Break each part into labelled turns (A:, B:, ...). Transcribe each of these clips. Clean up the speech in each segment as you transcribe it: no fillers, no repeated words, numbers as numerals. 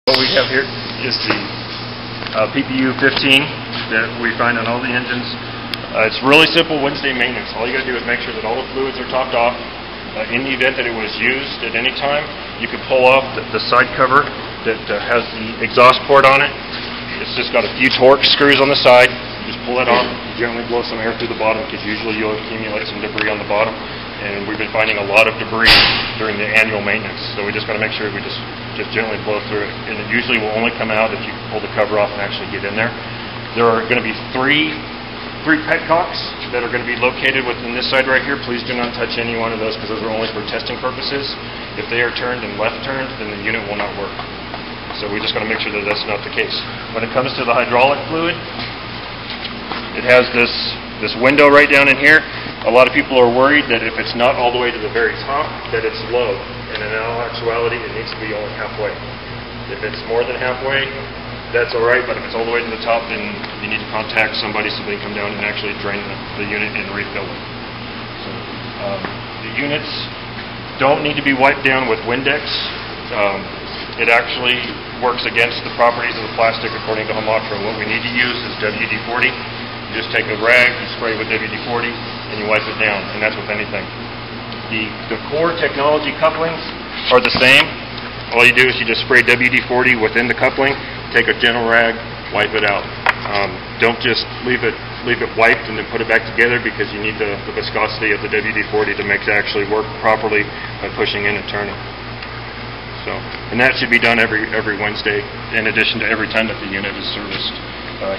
A: What we have here is the PPU 15 that we find on all the engines. It's really simple Wednesday maintenance. All you got to do is make sure that all the fluids are topped off. In the event that it was used at any time, you can pull off the side cover that has the exhaust port on it. It's just got a few torque screws on the side. You just pull it off, gently blow some air through the bottom because usually you'll accumulate some debris on the bottom. And we've been finding a lot of debris during the annual maintenance. So we just got to make sure we just gently blow through it. And it usually will only come out if you pull the cover off and actually get in there. There are going to be three petcocks that are going to be located within this side right here. Please do not touch any one of those because those are only for testing purposes. If they are turned and left turned, then the unit will not work. So we just got to make sure that that's not the case. When it comes to the hydraulic fluid, it has this window right down in here. A lot of people are worried that if it's not all the way to the very top, that it's low. And in all actuality, it needs to be only halfway. If it's more than halfway, that's all right. But if it's all the way to the top, then you need to contact somebody so they can come down and actually drain the unit and refill it. So, the units don't need to be wiped down with Windex. It actually works against the properties of the plastic according to Holmatro. What we need to use is WD-40. You just take a rag, you spray with WD-40, and you wipe it down, and that's with anything. The core technology couplings are the same. All you do is you just spray WD-40 within the coupling, take a gentle rag, wipe it out. Don't just leave it wiped and then put it back together because you need the viscosity of the WD-40 to make it actually work properly by pushing in and turning. So, and that should be done every Wednesday, in addition to every time that the unit is serviced.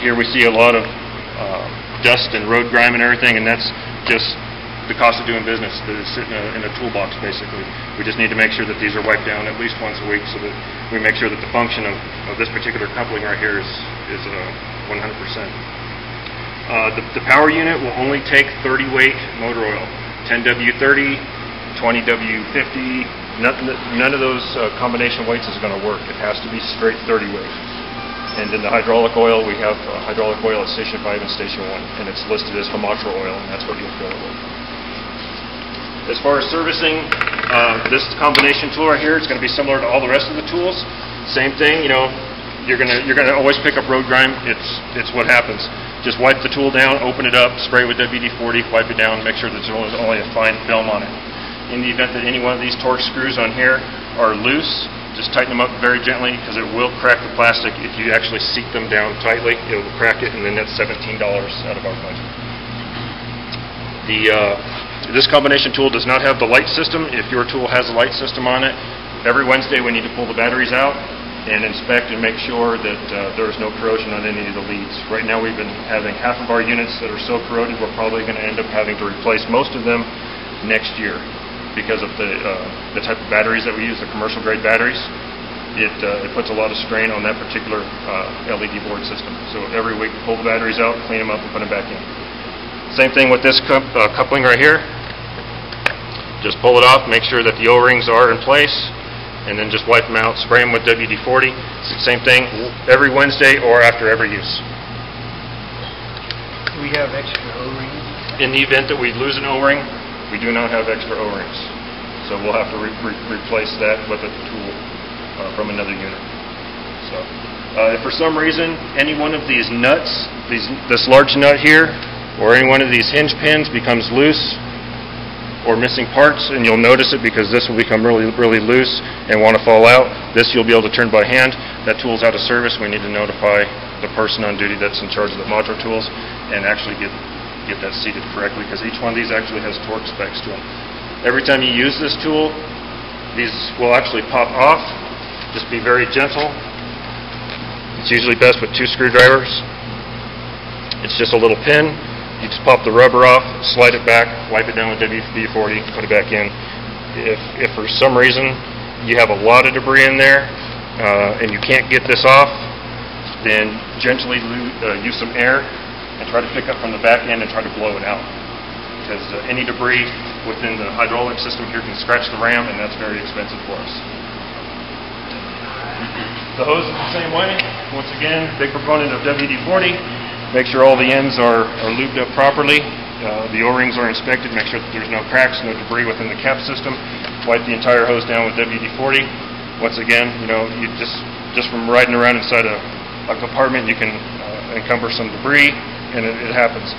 A: Here we see a lot of dust and road grime and everything, and that's just the cost of doing business that is sitting in a toolbox basically. We just need to make sure that these are wiped down at least once a week so that we make sure that the function of this particular coupling right here is 100%. The power unit will only take 30 weight motor oil, 10W30, 20W50. None of those combination weights is going to work. It has to be straight 30 weight. And in the hydraulic oil, we have hydraulic oil at Station 5 and Station 1, and it's listed as Holmatro oil, and that's what you'll fill it with. As far as servicing, this combination tool right here is going to be similar to all the rest of the tools. Same thing, you know, you're gonna always pick up road grime. It's what happens. Just wipe the tool down, open it up, spray with WD-40, wipe it down, make sure that there's only a fine film on it. In the event that any one of these torque screws on here are loose, just tighten them up very gently because it will crack the plastic. If you actually seat them down tightly, it will crack it, and then that's $17 out of our budget. This combination tool does not have the light system. If your tool has a light system on it, every Wednesday we need to pull the batteries out and inspect and make sure that there is no corrosion on any of the leads. Right now we've been having half of our units that are so corroded we're probably going to end up having to replace most of them next year. Because of the type of batteries that we use, the commercial grade batteries, it puts a lot of strain on that particular LED board system. So every week we pull the batteries out, clean them up, and put them back in. Same thing with this coupling right here. Just pull it off, make sure that the O-rings are in place, and then just wipe them out, spray them with WD-40. Same thing every Wednesday or after every use.
B: Do we have extra O-rings?
A: In the event that we lose an O-ring, we do not have extra O-rings, so we'll have to replace that with a tool from another unit. So, if for some reason any one of these nuts, this large nut here, or any one of these hinge pins becomes loose or missing parts, and you'll notice it because this will become really loose and want to fall out, this you'll be able to turn by hand. That tool's out of service. We need to notify the person on duty that's in charge of the Holmatro tools and actually get that seated correctly, because each one of these actually has torque specs to them. Every time you use this tool, these will actually pop off. Just be very gentle. It's usually best with 2 screwdrivers. It's just a little pin. You just pop the rubber off, slide it back, wipe it down with WD-40, put it back in. If for some reason you have a lot of debris in there and you can't get this off, then gently use some air and try to pick up from the back end and try to blow it out. Because any debris within the hydraulic system here can scratch the ram, and that's very expensive for us. The hose is the same way. Once again, big proponent of WD-40. Make sure all the ends are lubed up properly. The O-rings are inspected. Make sure that there's no cracks, no debris within the cap system. Wipe the entire hose down with WD-40. Once again, you just from riding around inside a compartment, you can encumber some debris, and it happens.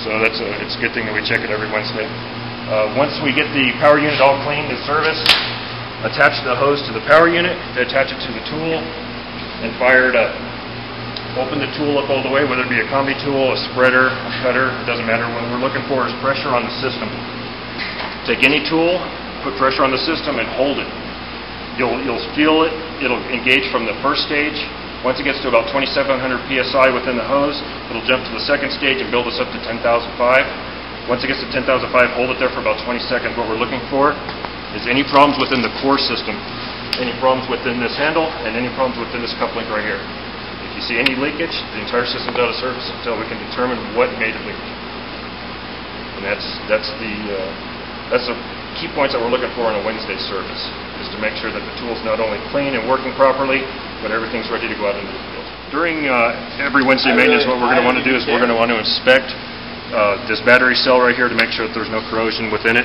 A: So it's a good thing that we check it every Wednesday. Once we get the power unit all cleaned and serviced, attach the hose to the power unit, attach it to the tool, and fire it up. Open the tool up all the way, whether it be a combi tool, a spreader, a cutter, it doesn't matter. What we're looking for is pressure on the system. Take any tool, put pressure on the system, and hold it. You'll feel it. It'll engage from the first stage. Once it gets to about 2,700 psi within the hose, it'll jump to the second stage and build us up to 10,005. Once it gets to 10,005, hold it there for about 20 seconds. What we're looking for is any problems within the core system, any problems within this handle, and any problems within this cup link right here. If you see any leakage, the entire system's out of service until we can determine what made it leak. And that's the key points that we're looking for in a Wednesday service, is to make sure that the tool's not only clean and working properly, but everything's ready to go out into the field. During every Wednesday maintenance, what we're going to want to do is we're going to want to inspect this battery cell right here to make sure that there's no corrosion within it.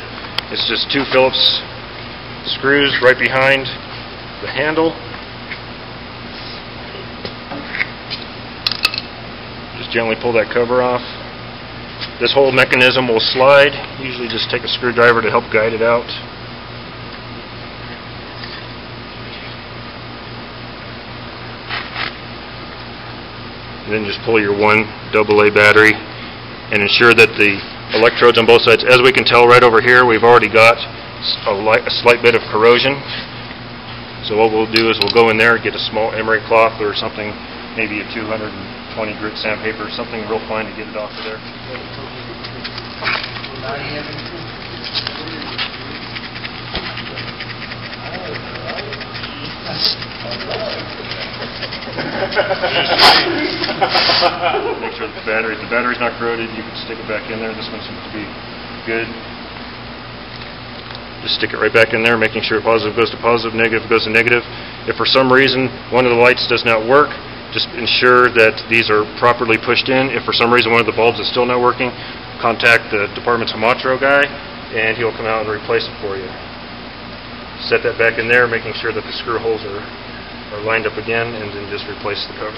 A: It's just 2 Phillips screws right behind the handle. Just gently pull that cover off. This whole mechanism will slide. Usually just take a screwdriver to help guide it out. And then just pull your 1 AA battery and ensure that the electrodes on both sides, as we can tell right over here, we've already got a slight bit of corrosion. So what we'll do is we'll go in there and get a small emery cloth or something, maybe a 220 grit sandpaper, something real fine to get it off of there. Make sure the battery's not corroded. You can stick it back in there. This one seems to be good. Just stick it right back in there, making sure positive goes to positive, negative goes to negative. If for some reason one of the lights does not work, just ensure that these are properly pushed in. If for some reason one of the bulbs is still not working, contact the department's Holmatro guy, and he'll come out and replace it for you. Set that back in there, making sure that the screw holes are lined up again, and then just replace the cover.